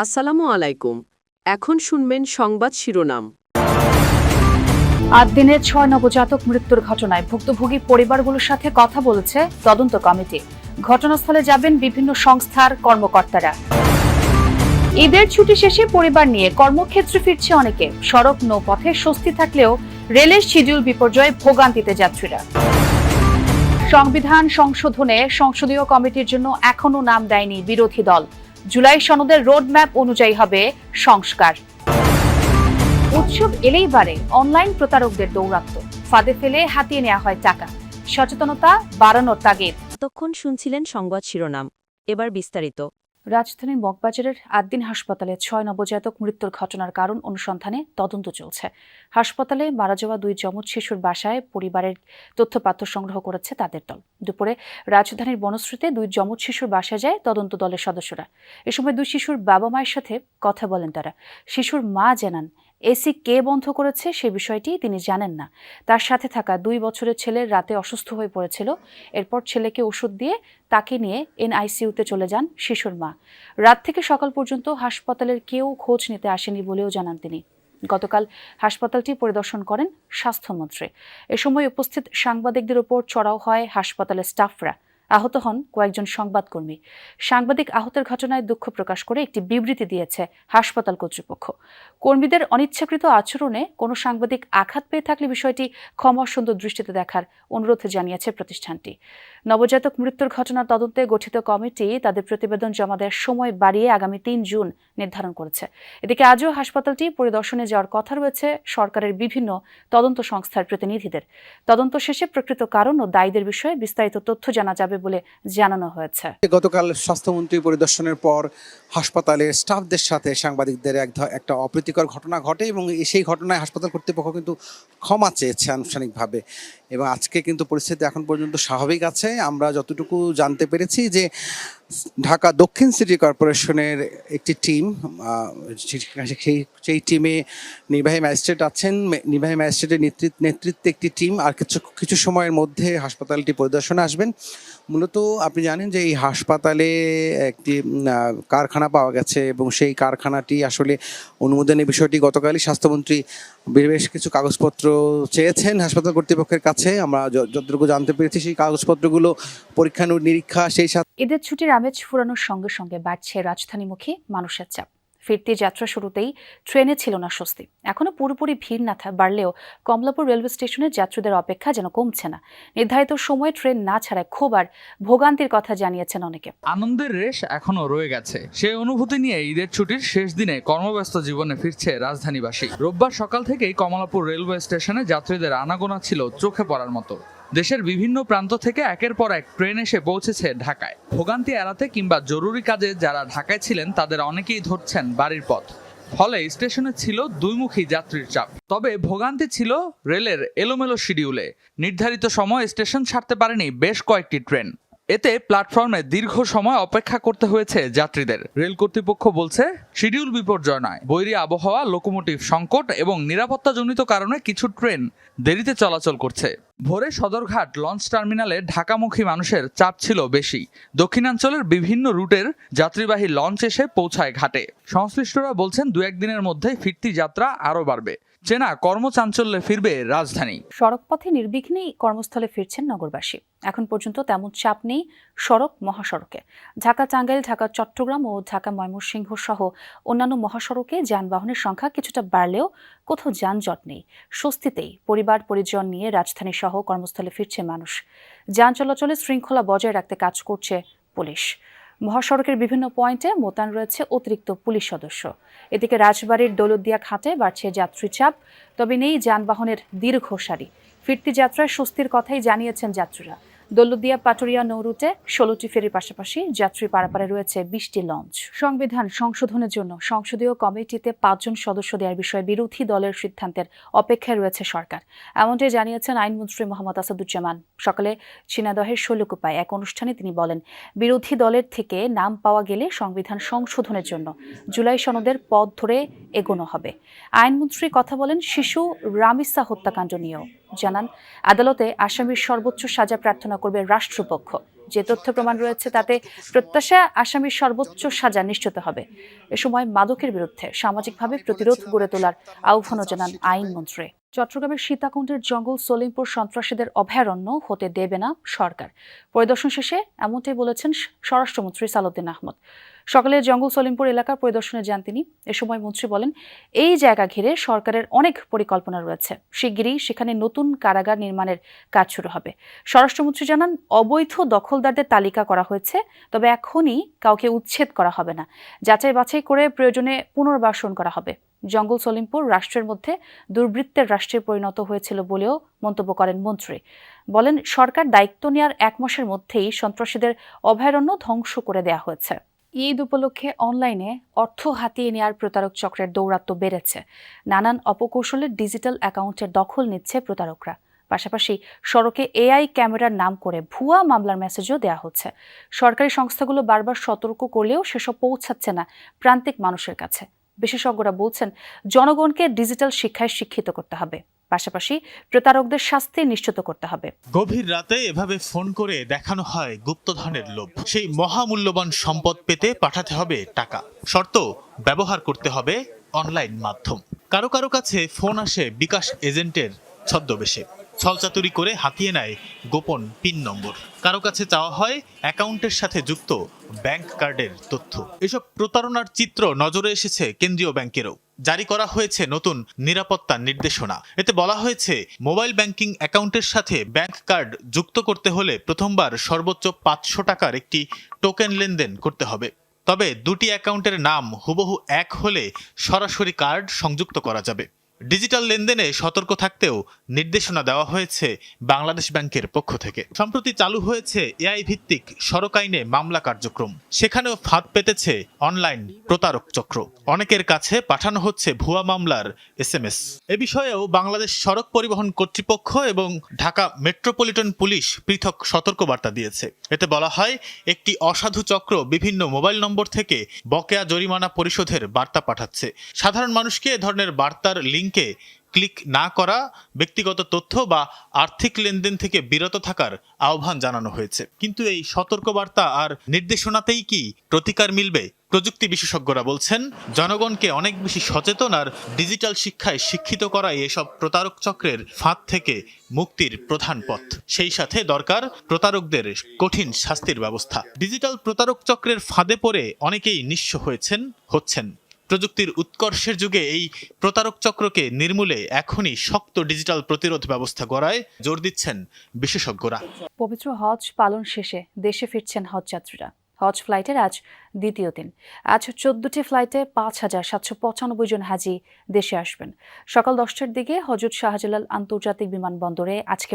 আসসালামু আলাইকুম। এখন শুনবেন সংবাদ শিরোনাম। ৮ দিনের ৬ নবজাতক মৃত্যুর ঘটনায় ভুক্তভোগী পরিবারগুলোর সাথে কথা বলেছে তদন্ত কমিটি। ঘটনাস্থলে যাবেন বিভিন্ন সংস্থার কর্মকর্তারা। ঈদের ছুটি শেষে পরিবার নিয়ে কর্মক্ষেত্রে ফিরছে অনেকে। সড়ক নৌপথে স্বস্তি থাকলেও রেলের শিডিউল বিপর্যয়ে ভোগান্তিতে যাত্রীরা। সংবিধান সংশোধনে সংসদীয় কমিটির জন্য এখনো নাম দেয়নি বিরোধী দল। জুলাই সনদের রোডম্যাপ অনুযায়ী হবে সংস্কার। উৎসব এলেই বাড়ে অনলাইন প্রতারকদের দৌরাত্ম্য। ফাঁদে ফেলে হাতিয়ে নেওয়া হয় টাকা। সচেতনতা বাড়ানোর তাগিদ। এতক্ষণ শুনছিলেন সংবাদ শিরোনাম, এবার বিস্তারিত। রাজধানীর মগবাজারের ৮ দিন হাসপাতালে ৬ নবজাতক মৃত্যুর ঘটনার কারণ অনুসন্ধানে তদন্ত চলছে। হাসপাতালে মারা যাওয়া 2 যমজ শিশুর বাসায় পরিবারের তথ্যপাত্র সংগ্রহ করেছে তাদের দল। দুপুরে রাজধানীর বনশ্রীতে 2 যমজ শিশুর বাসায় যায় তদন্ত দলের সদস্যরা। এ সময় 2 শিশুর বাবা মায়ের সাথে কথা বলেন তারা। শিশুর মা জানান, এসি কে বন্ধ করেছে সে বিষয়টি তিনি জানেন না। তার সাথে থাকা 2 বছরের ছেলে রাতে অসুস্থ হয়ে পড়েছিল। এরপর ছেলেকে ওষুধ দিয়ে তাকে নিয়ে এনআইসিইউতে চলে যান শিশুর মা। রাত থেকে সকাল পর্যন্ত হাসপাতালের কেউ খোঁজ নিতে আসেনি বলেও জানান তিনি। গতকাল হাসপাতালটি পরিদর্শন করেন স্বাস্থ্যমন্ত্রী। এ সময় উপস্থিত সাংবাদিকদের উপর চড়াও হয় হাসপাতালের স্টাফরা। আহত হন কয়েকজন সংবাদকর্মী। সাংবাদিক আহতের ঘটনায় দুঃখ প্রকাশ করে একটি বিবৃতি দিয়েছে হাসপাতাল কর্তৃপক্ষ। কর্মীদের অনিচ্ছাকৃত আচরণে কোনো সাংবাদিক আঘাত পেয়ে থাকলে বিষয়টি ক্ষমাসুন্দর দৃষ্টিতে দেখার অনুরোধ জানিয়েছে প্রতিষ্ঠানটি। নবজাতক মৃত্যুর ঘটনা তদন্তে গঠিত কমিটি তাদের প্রতিবেদন জমা দেওয়ার সময় বাড়িয়ে আগামী 3 জুন নির্ধারণ করেছে। এদিকে আজও হাসপাতালটি পরিদর্শনে যাওয়ার কথা রয়েছে সরকারের বিভিন্ন তদন্ত সংস্থার প্রতিনিধিদের। তদন্ত শেষে প্রকৃত কারণ ও দায়ীদের বিষয়ে বিস্তারিত তথ্য জানা যাবে বলে জানানো হয়েছে। গতকাল স্বাস্থ্যমন্ত্রী পরিদর্শনের পর হাসপাতালের স্টাফদের সাথে সাংবাদিকদের একটা অপ্রীতিকর ঘটনা ঘটে এবং সেই ঘটনায় হাসপাতাল কর্তৃপক্ষ কিন্তু ক্ষমা চেয়েছে আনুষ্ঠানিকভাবে এবং আজকে কিন্তু পরিস্থিতি এখন পর্যন্ত স্বাভাবিক আছে। আমরা যতটুকু জানতে পেরেছি যে ঢাকা দক্ষিণ সিটি কর্পোরেশনের একটি টিম, সেই টিমে নির্বাহী ম্যাজিস্ট্রেট আছেন। নির্বাহী ম্যাজিস্ট্রেটের নেতৃত্বে একটি টিম আর কিছু সময়ের মধ্যে হাসপাতালটি পরিদর্শনে আসবেন। মূলত আপনি জানেন যে এই হাসপাতালে একটি কারখানা পাওয়া গেছে এবং সেই কারখানাটি আসলে অনুমোদনের বিষয়টি গতকালই স্বাস্থ্যমন্ত্রী বেশ কিছু কাগজপত্র চেয়েছেন হাসপাতাল কর্তৃপক্ষের কাছে। আমরা যতটুকু জানতে পেরেছি সেই কাগজপত্রগুলো পরীক্ষা নিরীক্ষা সেই সাথে। ঈদের ছুটির আমেজ ফুরানোর সঙ্গে সঙ্গে বাড়ছে রাজধানীমুখী মানুষের চাপ। ফিরতি যাত্রা শুরুতেই ট্রেনে ছিল না স্বস্তি। এখনো পুরোপুরি ভিড় না বাড়লেও কমলাপুর রেলওয়ে স্টেশনে যাত্রীদের অপেক্ষা যেন কমছে না। নির্ধারিত সময়ে ট্রেন না ছাড়ায় ক্ষোভ আর ভোগান্তির কথা জানিয়েছেন অনেকে। আনন্দের রেশ এখনো রয়ে গেছে। সেই অনুভূতি নিয়ে ঈদের ছুটির শেষ দিনে কর্মব্যস্ত জীবনে ফিরছে রাজধানীবাসী। রোববার সকাল থেকেই কমলাপুর রেলওয়ে স্টেশনে যাত্রীদের আনাগোনা ছিল চোখে পড়ার মতো। দেশের বিভিন্ন প্রান্ত থেকে একের পর এক ট্রেন এসে পৌঁছেছে ঢাকায়। ভোগান্তি এড়াতে কিংবা জরুরি কাজে যারা ঢাকায় ছিলেন তাদের অনেকেই ধরছেন বাড়ির পথ। ফলে স্টেশনে ছিল দুইমুখী যাত্রীর চাপ। তবে ভোগান্তি ছিল রেলের এলোমেলো শিডিউলে। নির্ধারিত সময় স্টেশন ছাড়তে পারেনি বেশ কয়েকটি ট্রেন। এতে প্ল্যাটফর্মে দীর্ঘ সময় অপেক্ষা করতে হয়েছে যাত্রীদের। রেল কর্তৃপক্ষ বলছে শিডিউল বিপর্যয় নয়, বৈরী আবহাওয়া, লোকোমোটিভ সংকট এবং নিরাপত্তাজনিত কারণে কিছু ট্রেন দেরিতে চলাচল করছে। ভোরে সদরঘাট লঞ্চ টার্মিনালে ঢাকামুখী মানুষের চাপ ছিল বেশি। দক্ষিণাঞ্চলের বিভিন্ন রুটের যাত্রীবাহী লঞ্চ এসে পৌঁছায় ঘাটে। সংশ্লিষ্টরা বলছেন 2-1 দিনের মধ্যেই ফিরতি যাত্রা আরও বাড়বে। চেনা কর্মচাঞ্চল্যে ফিরবে রাজধানী। সড়কপথে নির্বিঘ্নেই কর্মস্থলে ফিরছেন নগরবাসী। এখন পর্যন্ত তেমন চাপ নেই সড়ক মহাসড়কে। ঢাকা টাঙ্গাইল, ঢাকা চট্টগ্রাম ও ঢাকা ময়মনসিংহ সহ অন্যান্য মহাসড়কে যানবাহনের সংখ্যা কিছুটা বাড়লেও কোথাও যানজট নেই। স্বস্তিতেই পরিবার পরিজন নিয়ে রাজধানী সহ কর্মস্থলে ফিরছে মানুষ। যান চলাচলে শৃঙ্খলা বজায় রাখতে কাজ করছে পুলিশ। মহাসড়কের বিভিন্ন পয়েন্টে মোতায়েন রয়েছে অতিরিক্ত পুলিশ সদস্য। এদিকে রাজবাড়ীর দৌলতদিয়া ঘাটে বাড়ছে যাত্রী চাপ, তবে নেই যানবাহনের দীর্ঘ সারি। ফিরতি যাত্রায় স্বস্তির কথাই জানিয়েছেন যাত্রীরা। দৌলতদিয়া পাটুরিয়া নৌরুটে 16টি ফেরির পাশাপাশি যাত্রী পারাপারে রয়েছে 20টি লঞ্চ। সংবিধান সংশোধনের জন্য সংসদীয় কমিটিতে 5 জন সদস্য দেওয়ার বিষয়ে বিরোধী দলের সিদ্ধান্তের অপেক্ষায় রয়েছে সরকার, এমনটাই জানিয়েছেন আইনমন্ত্রী মোহাম্মদ আসাদুজ্জামান। সকালে ঝিনাইদহের শৈলকুপায় এক অনুষ্ঠানে তিনি বলেন, বিরোধী দলের থেকে নাম পাওয়া গেলে সংবিধান সংশোধনের জন্য জুলাই সনদের পথ ধরে এগোনো হবে। আইনমন্ত্রী কথা বলেন শিশু রামিসা হত্যাকাণ্ড নিয়েও। জানান, আদালতে আসামির সর্বোচ্চ সাজা প্রার্থনা করবে রাষ্ট্রপক্ষ। যে তথ্য প্রমাণ রয়েছে তাতে প্রত্যাশা আসামির সর্বোচ্চ সাজা নিশ্চিত হবে। এ সময় মাদকের বিরুদ্ধে সামাজিকভাবে প্রতিরোধ গড়ে তোলার আহ্বানও জানান আইনমন্ত্রী। চট্টগ্রামের সীতাকুণ্ডের জঙ্গল সলিমপুর সন্ত্রাসীদের অভয়ারণ্য হতে দেবে না সরকার। পরিদর্শন শেষে এমনটাই বলেছেন স্বরাষ্ট্রমন্ত্রী সালাউদ্দিন আহমদ। সকালে জঙ্গল সলিমপুর এলাকার পরিদর্শনে যান তিনি। এ সময় মন্ত্রী বলেন, এই জায়গা ঘিরে সরকারের অনেক পরিকল্পনা রয়েছে। শিগগিরই সেখানে নতুন কারাগার নির্মাণের কাজ শুরু হবে। স্বরাষ্ট্রমন্ত্রী জানান, অবৈধ দখলদারদের তালিকা করা হয়েছে, তবে এখনই কাউকে উচ্ছেদ করা হবে না। যাচাই বাছাই করে প্রয়োজনে পুনর্বাসন করা হবে। জঙ্গল সলিমপুর রাষ্ট্রের মধ্যে দুর্বৃত্তের রাষ্ট্রে পরিণত হয়েছিল বলেও মন্তব্য করেন মন্ত্রী। বলেন, সরকার দায়িত্ব নেওয়ার 1 মাসের মধ্যেই সন্ত্রাসীদের অভয়ারণ্য ধ্বংস করে দেয়া হয়েছে। ঈদ উপলক্ষে অনলাইনে অর্থ হাতিয়ে নেওয়ার প্রতারক চক্রের দৌরাত্ম্য বেড়েছে। নানান অপকৌশলে ডিজিটাল অ্যাকাউন্টের দখল নিচ্ছে প্রতারকরা। পাশাপাশি সড়কে এআই ক্যামেরার নাম করে ভুয়া মামলার মেসেজও দেওয়া হচ্ছে। সরকারি সংস্থাগুলো বারবার সতর্ক করলেও সেসব পৌঁছাচ্ছে না প্রান্তিক মানুষের কাছে। বিশেষজ্ঞরা বলছেন, জনগণকে ডিজিটাল শিক্ষায় শিক্ষিত করতে হবে, পাশাপাশি প্রতারকদের শাস্তি নিশ্চিত করতে হবে। গভীর রাতে এভাবে ফোন করে দেখানো হয় গুপ্তধনের লোভ। সেই মহামূল্যবান সম্পদ পেতে পাঠাতে হবে টাকা। শর্ত, ব্যবহার করতে হবে অনলাইন মাধ্যম। কারো কারো কাছে ফোন আসে বিকাশ এজেন্টের ছদ্মবেশে। ছলচাতুরি করে হাতিয়ে নেয় গোপন পিন নম্বর। কারো কাছে চাওয়া হয় অ্যাকাউন্টের সাথে যুক্ত ব্যাংক কার্ডের তথ্য। এসব প্রতারণার চিত্র নজরে এসেছে কেন্দ্রীয় ব্যাংকেরও। জারি করা হয়েছে নতুন নিরাপত্তা নির্দেশনা। এতে বলা হয়েছে, মোবাইল ব্যাংকিং অ্যাকাউন্টের সাথে ব্যাংক কার্ড যুক্ত করতে হলে প্রথমবার সর্বোচ্চ 500 টাকার একটি টোকেন লেনদেন করতে হবে। তবে দুটি অ্যাকাউন্টের নাম হুবহু এক হলে সরাসরি কার্ড সংযুক্ত করা যাবে। ডিজিটাল লেনদেনে সতর্ক থাকতেও নির্দেশনা দেওয়া হয়েছে বাংলাদেশ ব্যাংকের পক্ষ থেকে। সম্প্রতি চালু হয়েছে এআই ভিত্তিক সড়ক আইনে মামলা কার্যক্রম। সেখানেও ফাঁদ পেতেছে অনলাইন প্রতারক চক্র। অনেকের কাছে পাঠানো হচ্ছে ভুয়া মামলার SMS। এ বিষয়েও বাংলাদেশ সড়ক পরিবহন কর্তৃপক্ষ এবং ঢাকা মেট্রোপলিটন পুলিশ পৃথক সতর্কবার্তা দিয়েছে। এতে বলা হয়, একটি অসাধু চক্র বিভিন্ন মোবাইল নম্বর থেকে বকেয়া জরিমানা পরিশোধের বার্তা পাঠাচ্ছে। সাধারণ মানুষকে এ ধরনের বার্তার লিঙ্কে ক্লিক না করা, ব্যক্তিগত তথ্য বা আর্থিক লেনদেন থেকে বিরত থাকার আহ্বান জানানো হয়েছে। কিন্তু এই সতর্কবার্তা আর নির্দেশনাতেই কি প্রতিকার মিলবে? প্রযুক্তি বিশেষজ্ঞরা বলছেন, জনগণকে অনেক বেশি সচেতন আর ডিজিটাল শিক্ষায় শিক্ষিত করাই এসব প্রতারক চক্রের ফাঁদ থেকে মুক্তির প্রধান পথ। সেই সাথে দরকার প্রতারকদের কঠিন শাস্তির ব্যবস্থা। ডিজিটাল প্রতারক চক্রের ফাঁদে পড়ে অনেকেই নিঃস্ব হচ্ছেন। প্রযুক্তির উৎকর্ষের যুগে এই প্রতারক চক্রকে নির্মূলে এখনই শক্ত ডিজিটাল প্রতিরোধ ব্যবস্থা গড়ায় জোর দিচ্ছেন বিশেষজ্ঞরা। পবিত্র হজ পালন শেষে দেশে ফিরছেন হজযাত্রীরা। হজ ফ্লাইটের আজ দ্বিতীয় দিন। আজ 14টি ফ্লাইটে 5,795 জন হাজি দেশে আসবেন। সকাল 10টার দিকে হজরত শাহজালাল আন্তর্জাতিক বিমানবন্দরে আজকে